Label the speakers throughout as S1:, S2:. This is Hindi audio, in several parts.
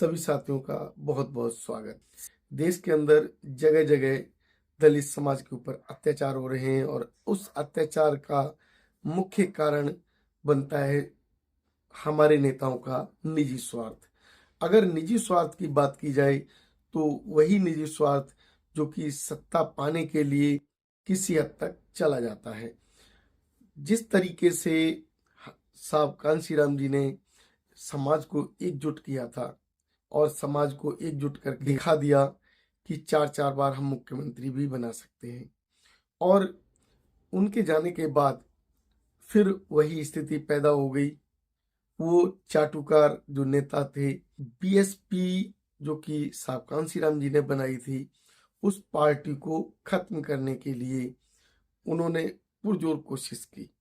S1: सभी साथियों का बहुत बहुत स्वागत। देश के अंदर जगह जगह दलित समाज के ऊपर अत्याचार हो रहे हैं और उस अत्याचार का मुख्य कारण बनता है हमारे नेताओं का निजी स्वार्थ। अगर निजी स्वार्थ की बात की जाए तो वही निजी स्वार्थ जो कि सत्ता पाने के लिए किसी हद तक चला जाता है। जिस तरीके से साहब कांशीराम जी ने समाज को एकजुट किया था और समाज को एकजुट करके दिखा दिया कि चार चार बार हम मुख्यमंत्री भी बना सकते हैं, और उनके जाने के बाद फिर वही स्थिति पैदा हो गई। वो चाटुकार जो नेता थे, बीएसपी जो कि साहब कांशीराम जी ने बनाई थी, उस पार्टी को खत्म करने के लिए उन्होंने पुरजोर कोशिश की।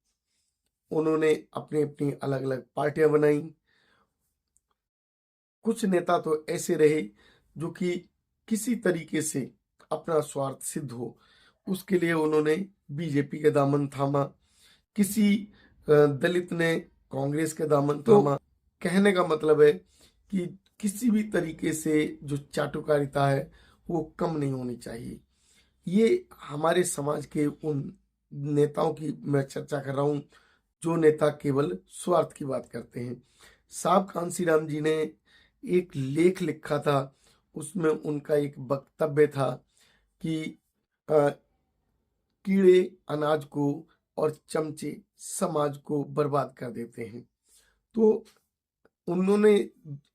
S1: उन्होंने अपनी अपनी अलग अलग पार्टियां बनाई। कुछ नेता तो ऐसे रहे जो कि किसी तरीके से अपना स्वार्थ सिद्ध हो, उसके लिए उन्होंने बीजेपी के दामन थामा। किसी दलित ने कांग्रेस के दामन थामा। कहने का मतलब है कि किसी भी तरीके से जो चाटुकारिता है वो कम नहीं होनी चाहिए। ये हमारे समाज के उन नेताओं की मैं चर्चा कर रहा हूँ जो नेता केवल स्वार्थ की बात करते हैं। साहब कांशीराम जी ने एक लेख लिखा था, उसमें उनका एक वक्तव्य था कि अ, कीड़े अनाज को और चमचे समाज को बर्बाद कर देते हैं। तो उन्होंने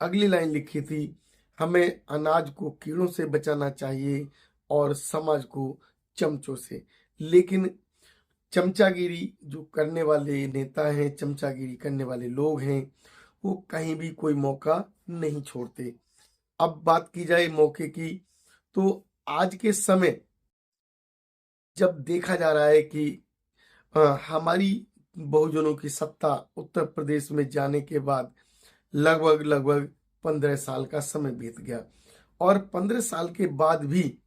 S1: अगली लाइन लिखी थी, हमें अनाज को कीड़ों से बचाना चाहिए और समाज को चमचों से। लेकिन चमचागिरी जो करने वाले नेता हैं, चमचागिरी करने वाले लोग हैं, वो कहीं भी कोई मौका नहीं छोड़ते। अब बात की जाए मौके की, तो आज के समय जब देखा जा रहा है कि हमारी बहुजनों की सत्ता उत्तर प्रदेश में जाने के बाद लगभग लगभग 15 साल का समय बीत गया, और 15 साल के बाद भी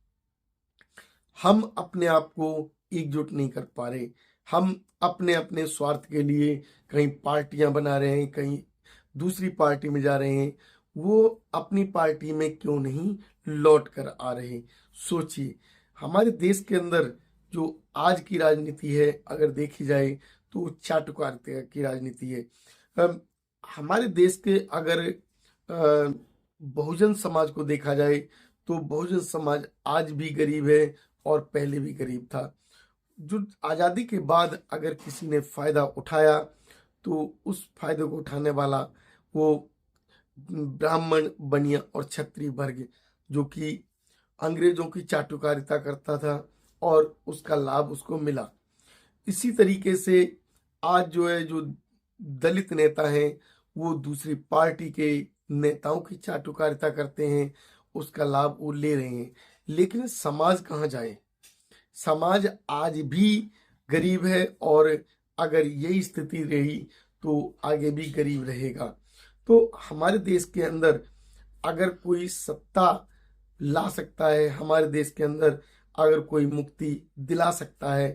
S1: हम अपने आप को एकजुट नहीं कर पा रहे। हम अपने अपने स्वार्थ के लिए कहीं पार्टियां बना रहे हैं, कहीं दूसरी पार्टी में जा रहे हैं। वो अपनी पार्टी में क्यों नहीं लौट कर आ रहे? सोचिए, हमारे देश के अंदर जो आज की राजनीति है, अगर देखी जाए तो चाटुकारिता की राजनीति है। अम, हमारे देश के अगर बहुजन समाज को देखा जाए तो बहुजन समाज आज भी गरीब है और पहले भी गरीब था। जो आज़ादी के बाद अगर किसी ने फायदा उठाया तो उस फायदे को उठाने वाला वो ब्राह्मण, बनिया और क्षत्रिय वर्ग, जो कि अंग्रेजों की चाटुकारिता करता था और उसका लाभ उसको मिला। इसी तरीके से आज जो है, जो दलित नेता हैं, वो दूसरी पार्टी के नेताओं की चाटुकारिता करते हैं, उसका लाभ वो ले रहे हैं। लेकिन समाज कहाँ जाए? समाज आज भी गरीब है, और अगर यही स्थिति रही तो आगे भी गरीब रहेगा। तो हमारे देश के अंदर अगर कोई सत्ता ला सकता है, हमारे देश के अंदर अगर कोई मुक्ति दिला सकता है,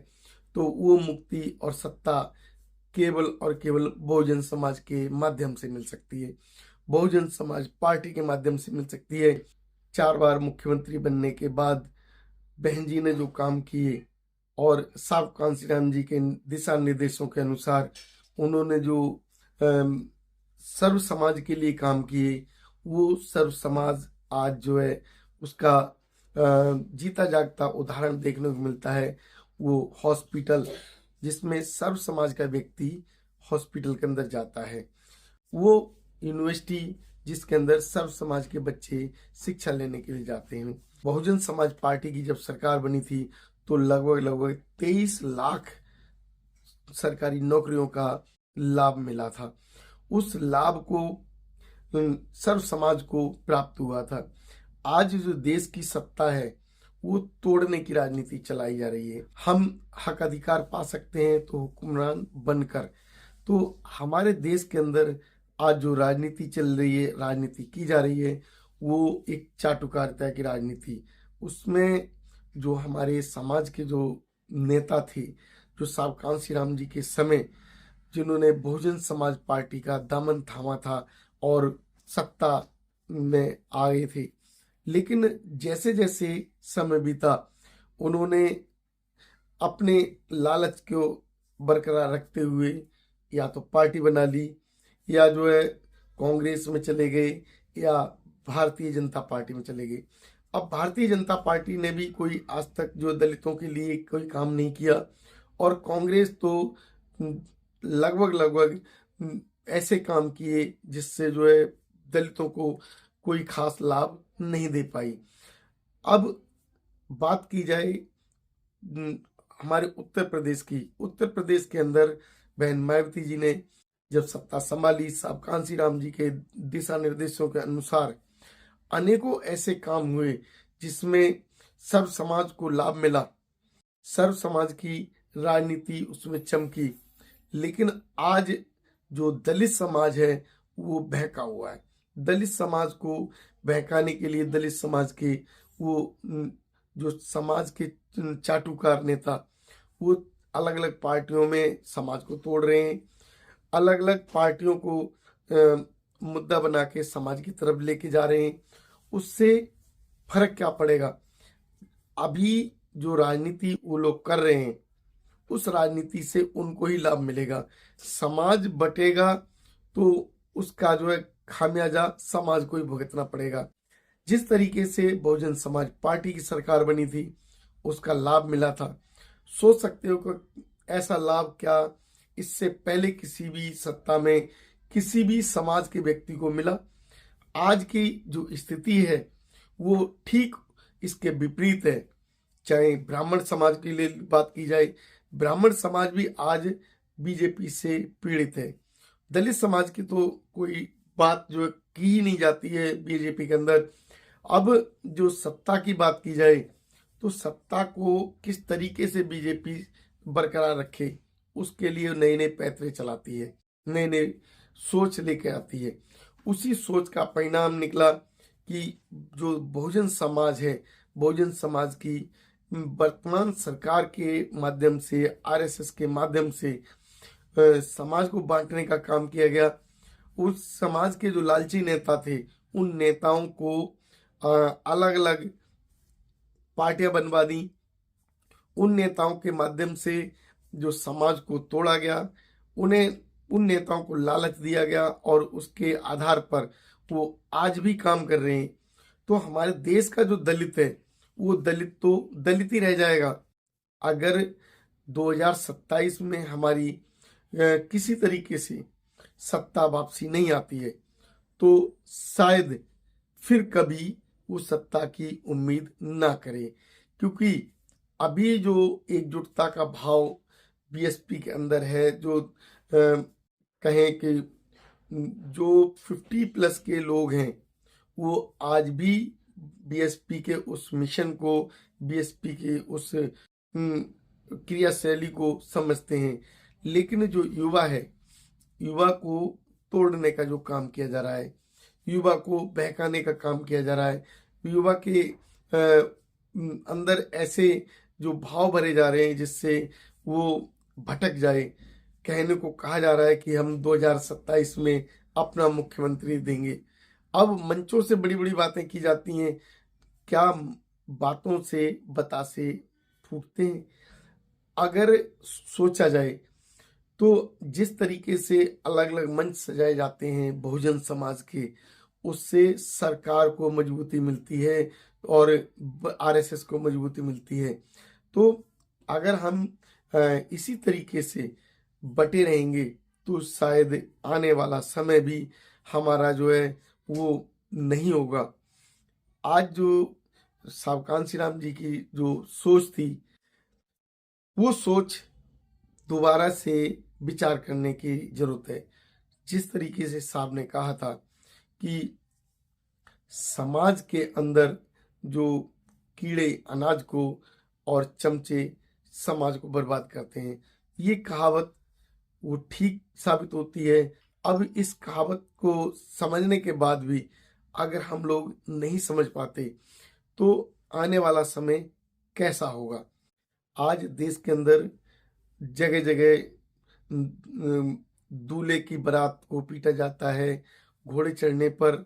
S1: तो वो मुक्ति और सत्ता केवल और केवल बहुजन समाज के माध्यम से मिल सकती है। बहुजन समाज पार्टी के माध्यम से मिल सकती है। 4 बार मुख्यमंत्री बनने के बाद बहन जी ने जो काम किए और साहब कांशीराम जी के दिशा निर्देशों के अनुसार उन्होंने जो सर्व समाज के लिए काम किए, वो सर्व समाज आज जो है उसका जीता जागता उदाहरण देखने को मिलता है। वो हॉस्पिटल जिसमें सर्व समाज का व्यक्ति हॉस्पिटल के अंदर जाता है, वो यूनिवर्सिटी जिसके अंदर सर्व समाज के बच्चे शिक्षा लेने के लिए जाते हैं। बहुजन समाज पार्टी की जब सरकार बनी थी तो लगभग लगभग 23 लाख सरकारी नौकरियों का लाभ मिला था। उस लाभ को सर्व समाज को प्राप्त हुआ था। आज जो देश की सत्ता है वो तोड़ने की राजनीति चलाई जा रही है। हम हक अधिकार पा सकते हैं तो हुक्मरान बनकर। तो हमारे देश के अंदर आज जो राजनीति चल रही है, राजनीति की जा रही है, वो एक चाटुकारिता की राजनीति। उसमें जो हमारे समाज के जो नेता थे, जो साहब कांशीराम जी के समय जिन्होंने बहुजन समाज पार्टी का दामन थामा था और सत्ता में आ गए थे। लेकिन जैसे जैसे समय बीता, उन्होंने अपने लालच को बरकरार रखते हुए या तो पार्टी बना ली, या जो है कांग्रेस में चले गए, या भारतीय जनता पार्टी में चले गए। अब भारतीय जनता पार्टी ने भी कोई आज तक जो दलितों के लिए कोई काम नहीं किया, और कांग्रेस तो लगभग लगभग ऐसे काम किए जिससे जो है दलितों को कोई खास लाभ नहीं दे पाई। अब बात की जाए हमारे उत्तर प्रदेश की। उत्तर प्रदेश के अंदर बहन मायावती जी ने जब सत्ता संभाली, साहब कांसी राम जी के दिशा निर्देशों के अनुसार अनेकों ऐसे काम हुए जिसमें सर्व समाज को लाभ मिला, सर्व समाज की राजनीति उसमें चमकी। लेकिन आज जो दलित समाज है वो बहका हुआ है। दलित समाज को बहकाने के लिए दलित समाज के वो जो समाज के चाटुकार नेता, वो अलग अलग पार्टियों में समाज को तोड़ रहे हैं, अलग अलग पार्टियों को मुद्दा बना के समाज की तरफ लेके जा रहे हैं। उससे फर्क क्या पड़ेगा? अभी जो राजनीति वो लोग कर रहे हैं, उस राजनीति से उनको ही लाभ मिलेगा। समाज बटेगा तो उसका जो है खामियाजा समाज को ही भुगतना पड़ेगा। जिस तरीके से बहुजन समाज पार्टी की सरकार बनी थी, उसका लाभ मिला था। सोच सकते हो कि ऐसा लाभ क्या इससे पहले किसी भी सत्ता में किसी भी समाज के व्यक्ति को मिला? आज की जो स्थिति है वो ठीक इसके विपरीत है। चाहे ब्राह्मण समाज के लिए बात की जाए, ब्राह्मण समाज भी आज बीजेपी से पीड़ित है। दलित समाज की तो कोई बात जो की ही नहीं जाती है बीजेपी के अंदर। अब जो सत्ता की बात की जाए, तो सत्ता को किस तरीके से बीजेपी बरकरार रखे, उसके लिए नए नए पैतरे चलाती है, नए नए सोच लेके आती है। उसी सोच का परिणाम निकला कि जो बहुजन समाज है, बहुजन समाज की वर्तमान सरकार के माध्यम से, आरएसएस के माध्यम से समाज को बांटने का काम किया गया। उस समाज के जो लालची नेता थे, उन नेताओं को अलग अलग पार्टियां बनवा दी। उन नेताओं के माध्यम से जो समाज को तोड़ा गया, उन्हें उन नेताओं को लालच दिया गया, और उसके आधार पर वो आज भी काम कर रहे हैं। तो हमारे देश का जो दलित है, वो दलित तो दलित ही रह जाएगा। अगर 2027 में हमारी किसी तरीके से सत्ता वापसी नहीं आती है, तो शायद फिर कभी वो सत्ता की उम्मीद ना करें। क्योंकि अभी जो एकजुटता का भाव बीएसपी के अंदर है, जो कहें कि जो 50+ के लोग हैं, वो आज भी बीएसपी के उस मिशन को, बीएसपी के उस क्रियाशैली को समझते हैं। लेकिन जो युवा है, युवा को तोड़ने का जो काम किया जा रहा है, युवा को बहकाने का काम किया जा रहा है, युवा के अंदर ऐसे जो भाव भरे जा रहे हैं जिससे वो भटक जाए। कहने को कहा जा रहा है कि हम 2027 में अपना मुख्यमंत्री देंगे। अब मंचों से बड़ी बड़ी बातें की जाती हैं, क्या बातों से बतासे फूटते हैं। अगर सोचा जाए तो जिस तरीके से अलग अलग मंच सजाए जाते हैं बहुजन समाज के, उससे सरकार को मजबूती मिलती है और आरएसएस को मजबूती मिलती है। तो अगर हम इसी तरीके से बटे रहेंगे, तो शायद आने वाला समय भी हमारा जो है वो नहीं होगा। आज जो साहब कांसी राम जी की जो सोच थी, वो सोच दोबारा से विचार करने की जरूरत है। जिस तरीके से साहब ने कहा था कि समाज के अंदर जो कीड़े अनाज को और चमचे समाज को बर्बाद करते हैं, ये कहावत वो ठीक साबित होती है। अब इस कहावत को समझने के बाद भी अगर हम लोग नहीं समझ पाते, तो आने वाला समय कैसा होगा। आज देश के अंदर जगह जगह दूल्हे की बारात को पीटा जाता है, घोड़े चढ़ने पर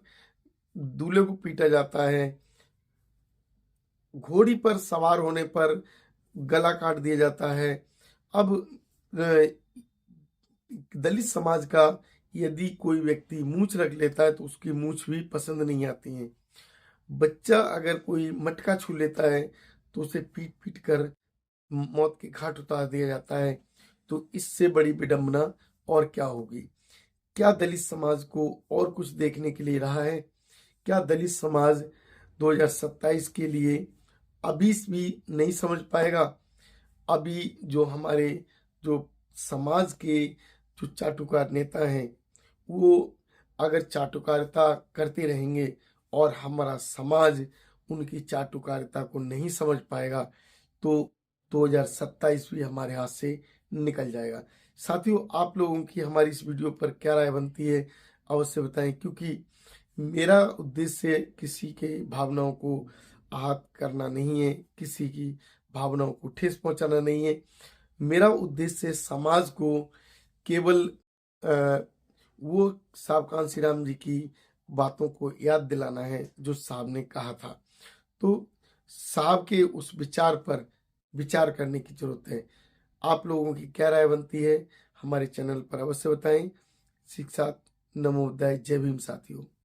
S1: दूल्हे को पीटा जाता है, घोड़ी पर सवार होने पर गला काट दिया जाता है। अब दलित समाज का यदि कोई व्यक्ति मूंछ रख लेता है तो उसकी मूंछ भी पसंद नहीं आती है। बच्चा अगर कोई मटका छू लेता है तो उसे पीट पीट कर मौत के घाट उतार दिया जाता है। तो इससे बड़ी विडंबना और क्या होगी? क्या दलित समाज को और कुछ देखने के लिए रहा है? क्या दलित समाज 2027 के लिए अभी भी नहीं समझ पाएगा? अभी जो हमारे जो समाज के जो चाटुकार नेता हैं, वो अगर चाटुकारिता करते रहेंगे और हमारा समाज उनकी चाटुकारिता को नहीं समझ पाएगा तो 2027 भी हमारे हाथ से निकल जाएगा। साथियों, आप लोगों की हमारी इस वीडियो पर क्या राय बनती है अवश्य बताएं, क्योंकि मेरा उद्देश्य किसी के भावनाओं को आहत करना नहीं है, किसी की भावनाओं को ठेस पहुंचाना नहीं है। मेरा उद्देश्य समाज को केवल वो साहब कांसी राम जी की बातों को याद दिलाना है जो साहब ने कहा था। तो साहब के उस विचार पर विचार करने की जरूरत है। आप लोगों की क्या राय बनती है हमारे चैनल पर अवश्य बताएं। शिक्षा नमोदय, जय भीम साथियों।